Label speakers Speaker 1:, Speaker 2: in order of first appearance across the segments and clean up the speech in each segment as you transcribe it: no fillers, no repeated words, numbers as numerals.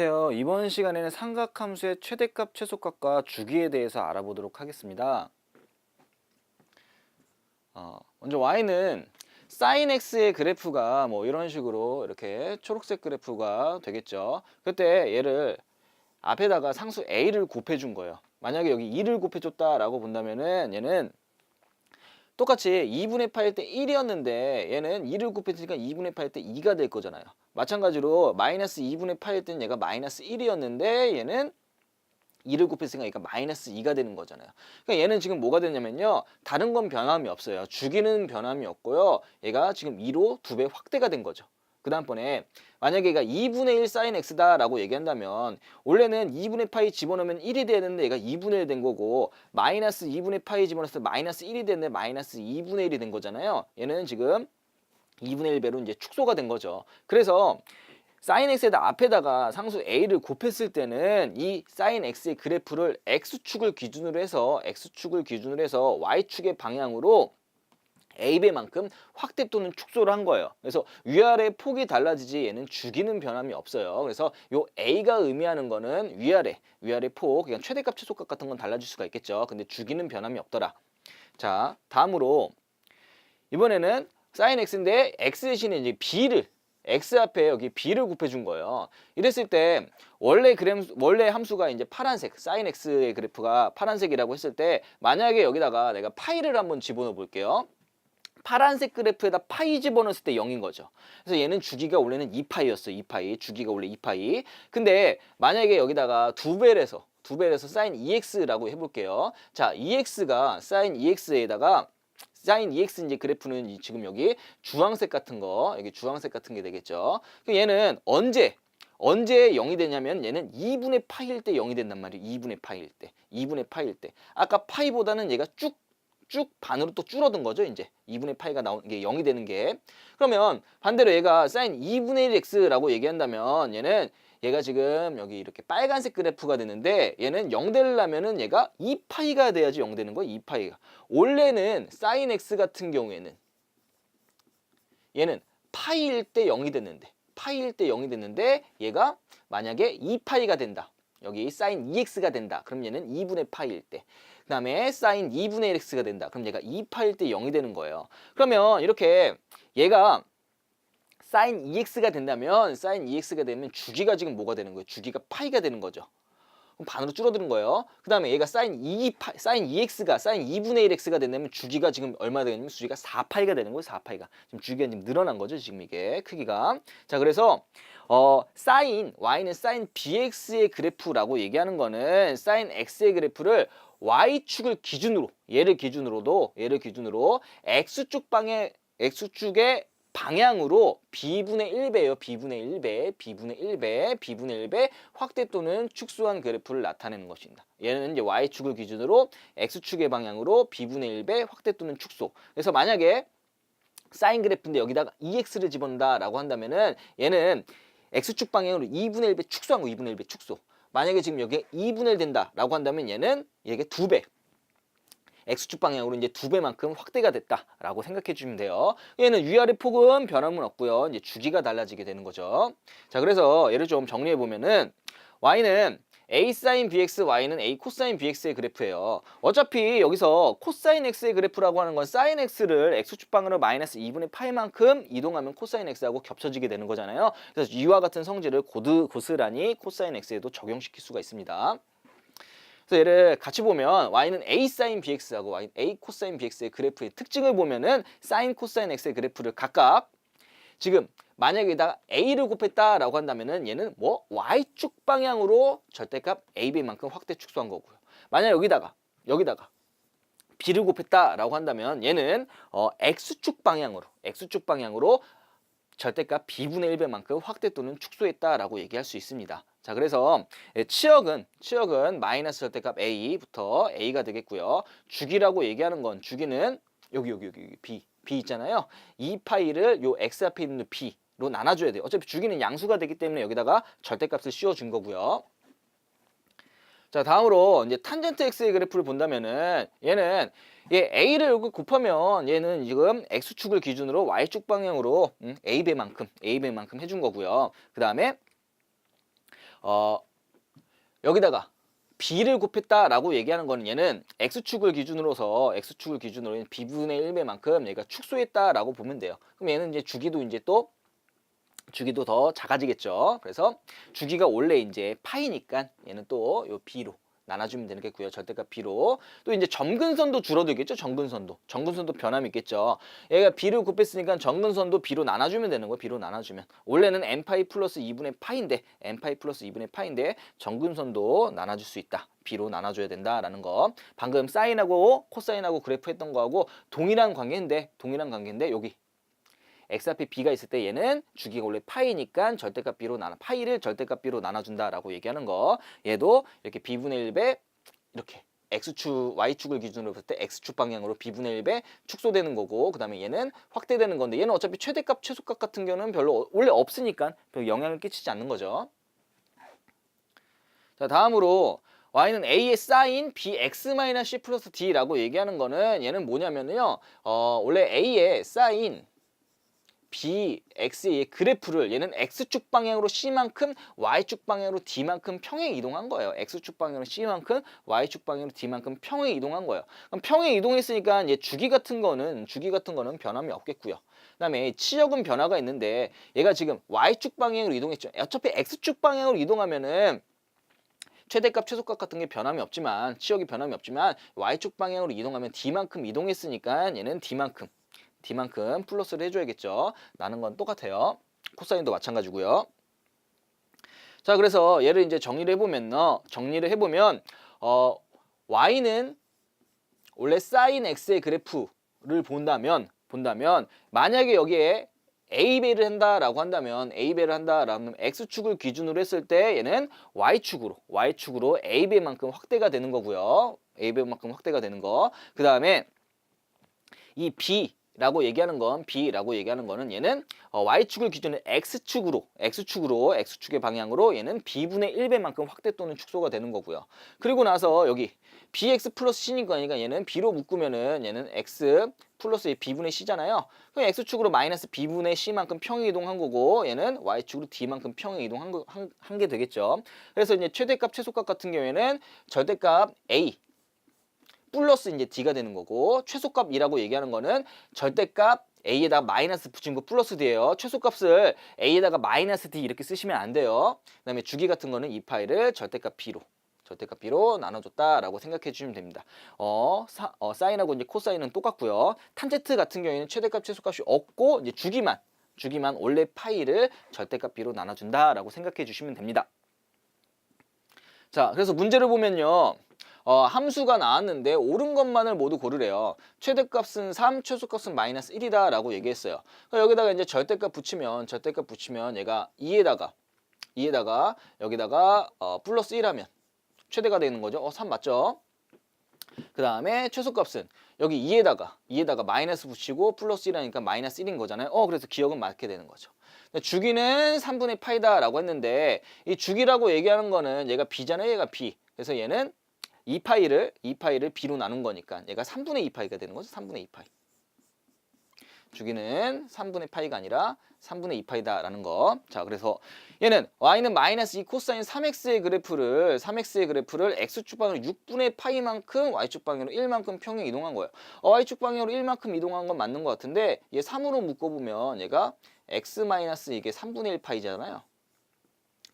Speaker 1: 안녕하세요. 이번 시간에는 삼각함수의 최대값, 최소값과 주기에 대해서 알아보도록 하겠습니다. 먼저 y는 sin x의 그래프가 뭐 이런 식으로 이렇게 초록색 그래프가 되겠죠. 그때 얘를 앞에다가 상수 a를 곱해준 거예요. 만약에 여기 2를 곱해줬다라고 본다면은 얘는 똑같이 2분의 8일 때 1이었는데 얘는 2를 곱했으니까 2분의 8일 때 2가 될 거잖아요. 마찬가지로 마이너스 2분의 8일 때는 얘가 마이너스 1이었는데 얘는 2를 곱했으니까 얘가 마이너스 2가 되는 거잖아요. 그러니까 얘는 지금 뭐가 되냐면요. 다른 건 변함이 없어요. 주기는 변함이 없고요. 얘가 지금 2로 2배 확대가 된 거죠. 그 다음번에 만약에 얘가 2분의 1 sin x다라고 얘기한다면 원래는 2분의 파이 집어넣으면 1이 되는데 얘가 2분의 1 된 거고 마이너스 2분의 파이 집어넣었을 때 마이너스 1이 됐는데 마이너스 2분의 1이 된 거잖아요. 얘는 지금 2분의 1배로 이제 축소가 된 거죠. 그래서 sin x에다 앞에다가 상수 a를 곱했을 때는 이 sin x의 그래프를 x축을 기준으로 해서 y축의 방향으로 a배만큼 확대 또는 축소를 한 거예요. 그래서 위아래 폭이 달라지지 얘는 주기는 변함이 없어요. 그래서 요 a가 의미하는 거는 위아래 폭, 그냥 최대값, 최소값 같은 건 달라질 수가 있겠죠. 근데 주기는 변함이 없더라. 자, 다음으로 이번에는 sin x인데 x 대신에 이제 b를 x 앞에 여기 b를 곱해준 거예요. 이랬을 때 원래 함수가 이제 파란색 sin x의 그래프가 파란색이라고 했을 때 만약에 여기다가 내가 파이를 한번 집어넣어 볼게요. 파란색 그래프에다 파이 집어넣었을 때 0인 거죠. 그래서 얘는 주기가 원래는 2파이였어요. 2파이. 주기가 원래 2파이. 근데 만약에 여기다가 두 배를 해서 sin 2x라고 해볼게요. 자, 2x가 sin 2x에다가 sin 2x 이제 그래프는 지금 여기 주황색 같은 거, 여기 주황색 같은 게 되겠죠. 그럼 얘는 언제 0이 되냐면 얘는 2분의 파이일 때 0이 된단 말이에요. 2분의 파이일 때. 2분의 파이일 때. 아까 파이보다는 얘가 쭉 반으로 또 줄어든 거죠. 이제 2분의 파이가 나오는 게 0이 되는 게. 그러면 반대로 얘가 sin 2분의 1x라고 얘기한다면 얘가 지금 여기 이렇게 빨간색 그래프가 되는데 얘는 0 되려면은 얘가 2파이가 돼야지 0 되는 거예요. 2파이가. 원래는 sin x 같은 경우에는 얘는 파이일 때 0이 됐는데 얘가 만약에 2파이가 된다. 여기 sin 2x가 된다. 그럼 얘는 2분의 파이일 때. 그 다음에 sin 2분의 1x가 된다. 그럼 얘가 2파일 때 0이 되는 거예요. 그러면 이렇게 얘가 sin 2x가 된다면 sin 2x가 되면 주기가 지금 뭐가 되는 거예요? 주기가 파이가 되는 거죠. 그럼 반으로 줄어드는 거예요. 그 다음에 얘가 sin 2x가 sin 2분의 1x가 된다면 주기가 지금 얼마 되냐면 주기가 4파이가 되는 거예요. 4파이가. 지금 주기가 지금 늘어난 거죠. 지금 이게 크기가. 자, 그래서 y는 sin bx의 그래프라고 얘기하는 거는 sin x의 그래프를 y축을 기준으로 얘를 기준으로 x축의 방향으로 b분의 1배예요. b분의 1배 확대 또는 축소한 그래프를 나타내는 것입니다. 얘는 이제 y축을 기준으로 x축의 방향으로 b분의 1배 확대 또는 축소. 그래서 만약에 사인 그래프인데 여기다가 2x를 집어넣는다라고 한다면은 얘는 x축 방향으로 2분의 1배 축소한 거 2분의 1배 축소. 만약에 지금 여기에 2분의 1 된다라고 한다면 얘는 이게 2배. x축 방향으로 이제 2배만큼 확대가 됐다라고 생각해 주시면 돼요. 얘는 위아래 폭은 변함은 없고요. 이제 주기가 달라지게 되는 거죠. 자, 그래서 얘를 좀 정리해 보면은 y는 a sin bx, y는 a 코사인 bx의 그래프예요. 어차피 여기서 코사인 x의 그래프라고 하는 건 sin x를 x축 방향으로 마이너스 2분의 파이만큼 이동하면 코사인 x하고 겹쳐지게 되는 거잖아요. 그래서 이와 같은 성질을 고스란히 코사인 x에도 적용시킬 수가 있습니다. 그래서 얘를 같이 보면 y는 a sin bx하고 y는 a 코사인 bx의 그래프의 특징을 보면은 sin 코사인 x의 그래프를 각각 지금 만약에 여기다가 a를 곱했다라고 한다면은 얘는 뭐 y축 방향으로 절대값 a배만큼 확대 축소한 거고요. 만약 여기다가 b를 곱했다라고 한다면 얘는 x축 방향으로 절대값 b분의 1배만큼 확대 또는 축소했다라고 얘기할 수 있습니다. 자, 그래서 치역은 마이너스 절대값 a부터 a가 되겠고요. 주기라고 얘기하는 건 주기는 여기 b 있잖아요. 2파이를 요 x 앞에 있는 b로 나눠줘야 돼요. 어차피 주기는 양수가 되기 때문에 여기다가 절대값을 씌워준 거고요. 자, 다음으로 이제 탄젠트 x의 그래프를 본다면은 얘는 a를 여기 곱하면 얘는 지금 x축을 기준으로 y축 방향으로 a배만큼 해준 거고요. 그 다음에 여기다가 b를 곱했다라고 얘기하는 거는 얘는 x축을 기준으로 b분의 1배만큼 얘가 축소했다라고 보면 돼요. 그럼 얘는 이제 주기도 주기도 더 작아지겠죠. 그래서 주기가 원래 이제 파이니까 얘는 또 요 b로 나눠주면 되겠고요. 절대값 b로. 또 이제 점근선도 줄어들겠죠. 점근선도 변함이 있겠죠. 얘가 b를 곱했으니까 점근선도 b로 나눠주면 되는 거예요. b로 나눠주면. 원래는 n파이 플러스 2분의 파인데 점근선도 나눠줄 수 있다. b로 나눠줘야 된다라는 거. 방금 사인하고 코사인하고 그래프 했던 거하고 동일한 관계인데 여기 x 앞에 b가 있을 때 얘는 주기가 원래 파이니까 파이를 절대값 b로 나눠준다라고 얘기하는 거. 얘도 이렇게 b분의 1배 이렇게 y축을 기준으로 봤을 때 x축 방향으로 b분의 1배 축소되는 거고, 그 다음에 얘는 확대되는 건데 얘는 어차피 최대값 최소값 같은 경우는 별로 원래 없으니까 별 영향을 끼치지 않는 거죠. 자, 다음으로 y는 a의 사인 bx-c 플러스 d라고 얘기하는 거는 얘는 뭐냐면요, 원래 a의 사인 bx의 그래프를 얘는 x축 방향으로 c만큼 y축 방향으로 d만큼 평행 이동한 거예요. x축 방향으로 c만큼 y축 방향으로 d만큼 평행 이동한 거예요. 그럼 평행 이동했으니까 얘 주기 같은 거는 변함이 없겠고요. 그다음에 치역은 변화가 있는데 얘가 지금 y축 방향으로 이동했죠. 어차피 x축 방향으로 이동하면은 최대값 최소값 같은 게 변함이 없지만 치역이 변함이 없지만 y축 방향으로 이동하면 d만큼 이동했으니까 얘는 d만큼 플러스를 해줘야겠죠. 나는 건 똑같아요. 코사인도 마찬가지고요. 자, 그래서 얘를 이제 정리를 해보면 y는 원래 사인 x의 그래프를 본다면 만약에 여기에 a배를 한다라고 한다면 x축을 기준으로 했을 때 얘는 y축으로 a배만큼 확대가 되는 거고요. a배만큼 확대가 되는 거. 그 다음에 이 b라고 얘기하는 거는 얘는 y축을 기준으로 x축의 방향으로 얘는 b분의 1배만큼 확대 또는 축소가 되는 거고요. 그리고 나서 여기 bx 플러스 c니까 얘는 b로 묶으면은 얘는 x 플러스 b분의 c잖아요. 그럼 x축으로 마이너스 b분의 c만큼 평행 이동한 거고 얘는 y축으로 d만큼 평행 이동한 게 되겠죠. 그래서 이제 최대값 최소값 같은 경우에는 절대값 a 플러스 이제 d가 되는 거고, 최소값이라고 얘기하는 거는 절대값 a에다가 마이너스 붙인 거 플러스 d예요. 최소값을 a에다가 마이너스 d 이렇게 쓰시면 안 돼요. 그다음에 주기 같은 거는 이 파이를 절대값 b로 나눠줬다라고 생각해 주시면 됩니다. 사인하고 이제 코사인은 똑같고요. 탄젠트 같은 경우에는 최대값 최소값이 없고 이제 주기만 원래 파이를 절대값 b로 나눠준다라고 생각해 주시면 됩니다. 자, 그래서 문제를 보면요. 함수가 나왔는데 옳은 것만을 모두 고르래요. 최대값은 3, 최소값은 마이너스 1이다 라고 얘기했어요. 여기다가 이제 절대값 붙이면 얘가 2에다가 여기다가 플러스 1하면 최대가 되는 거죠. 3 맞죠? 그 다음에 최소값은 여기 2에다가 마이너스 붙이고 플러스 1하니까 마이너스 1인 거잖아요. 그래서 기억은 맞게 되는 거죠. 주기는 3분의 파이다 라고 했는데 이 주기라고 얘기하는 거는 얘가 b잖아요. 얘가 b. 그래서 얘는 2파이를 b로 나눈 거니까 얘가 3분의 2파이가 되는 거죠. 3분의 2파이. 주기는 3분의 파이가 아니라 3분의 2파이다라는 거. 자, 그래서 얘는 y는 마이너스 2 코사인 3x의 그래프를 x축 방향으로 6분의 파이만큼 y축 방향으로 1만큼 평행 이동한 거예요. y축 방향으로 1만큼 이동한 건 맞는 것 같은데 얘 3으로 묶어보면 얘가 x 마이너스 이게 3분의 1 파이잖아요.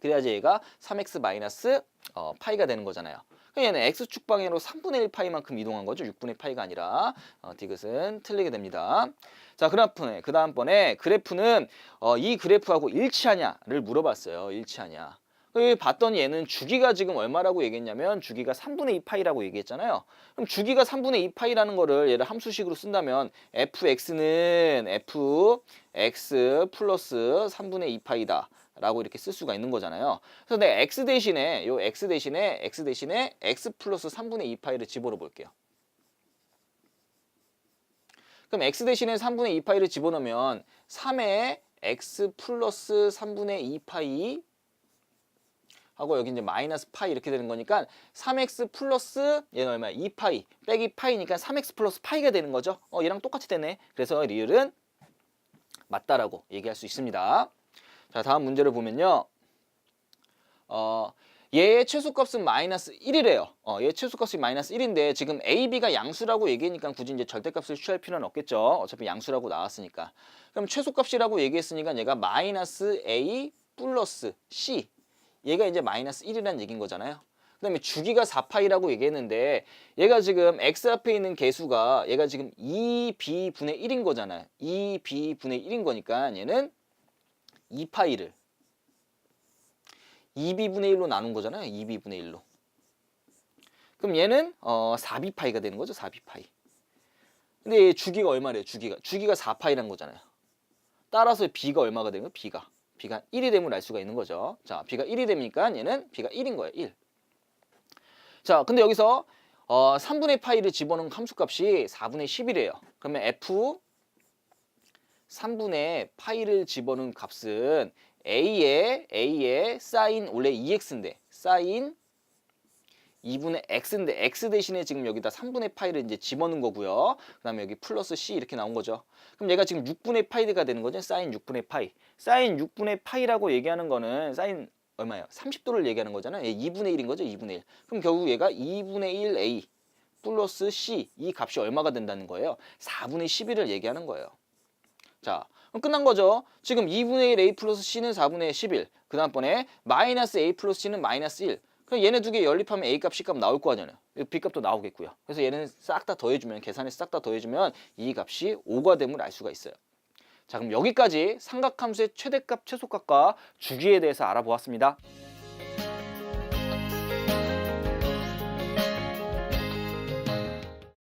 Speaker 1: 그래야지 얘가 3x 마이너스 파이가 되는 거잖아요. 얘는 x축 방향으로 3분의 1 파이만큼 이동한 거죠. 6분의 파이가 아니라 디귿은 틀리게 됩니다. 자, 그 다음번에 그래프는 이 그래프하고 일치하냐를 물어봤어요. 일치하냐. 봤더니 얘는 주기가 지금 얼마라고 얘기했냐면 주기가 3분의 2 파이라고 얘기했잖아요. 그럼 주기가 3분의 2 파이라는 거를 얘를 함수식으로 쓴다면 fx는 fx 플러스 3분의 2 파이다. 라고 이렇게 쓸 수가 있는 거잖아요. 그래서 내가 x 대신에 x 플러스 3분의 2 파이를 집어넣어 볼게요. 그럼 x 대신에 3분의 2 파이를 집어넣으면 3에 x 플러스 3분의 2 파이 하고 여기 이제 마이너스 파이 이렇게 되는 거니까 3x 플러스 얘는 얼마야? 2파이 빼기 파이니까 3x 플러스 파이가 되는 거죠. 얘랑 똑같이 되네. 그래서 리을은 맞다라고 얘기할 수 있습니다. 자, 다음 문제를 보면요. 얘의 최소값은 마이너스 1이래요. 얘 최소값이 마이너스 1인데 지금 A, B가 양수라고 얘기하니까 굳이 이제 절대값을 취할 필요는 없겠죠. 어차피 양수라고 나왔으니까. 그럼 최소값이라고 얘기했으니까 얘가 마이너스 A 플러스 C. 얘가 이제 마이너스 1이라는 얘기인 거잖아요. 그 다음에 주기가 4파이라고 얘기했는데 얘가 지금 x 앞에 있는 개수가 얘가 지금 2b분의 1인 거잖아요. 2b분의 1인 거니까 얘는 2파이를 2b분의 1로 나눈 거잖아요. 2b분의 1로. 그럼 얘는 4b파이가 되는 거죠. 4b파이. 근데 얘 주기가 얼마래요? 주기가 4파이라는 거잖아요. 따라서 b가 얼마가 되는 거예요? b가 1이 됨을 알 수가 있는 거죠. 자, b가 1이 되니까 얘는 b가 1인 거예요. 1. 자, 근데 여기서 3분의 파이를 집어넣은 함수값이 4분의 10이래요. 그러면 f 3분의 파이를 집어넣은 값은 A의 사인 원래 2x인데 사인 2분의 x인데 x 대신에 지금 여기다 3분의 파이를 이제 집어넣은 거고요. 그다음에 여기 플러스 c 이렇게 나온 거죠. 그럼 얘가 지금 6분의 파이가 되는 거죠. 사인 6분의 파이. 사인 6분의 파이라고 얘기하는 거는 사인 얼마예요? 30도를 얘기하는 거잖아요. 얘 2분의 1인 거죠. 2분의 1. 그럼 결국 얘가 2분의 1 a 플러스 c 이 값이 얼마가 된다는 거예요? 4분의 11을 얘기하는 거예요. 자, 그럼 끝난 거죠. 지금 2분의 1 a 플러스 c는 4분의 11. 그 다음번에 마이너스 a 플러스 c는 마이너스 1. 그럼 얘네 두 개 연립하면 a 값, c 값 나올 거 아니에요. b 값도 나오겠고요. 그래서 얘는 싹 다 더해주면 계산해서 싹 다 더해주면 이 값이 5가 됨을 알 수가 있어요. 자, 그럼 여기까지 삼각함수의 최대값, 최소값과 주기에 대해서 알아보았습니다.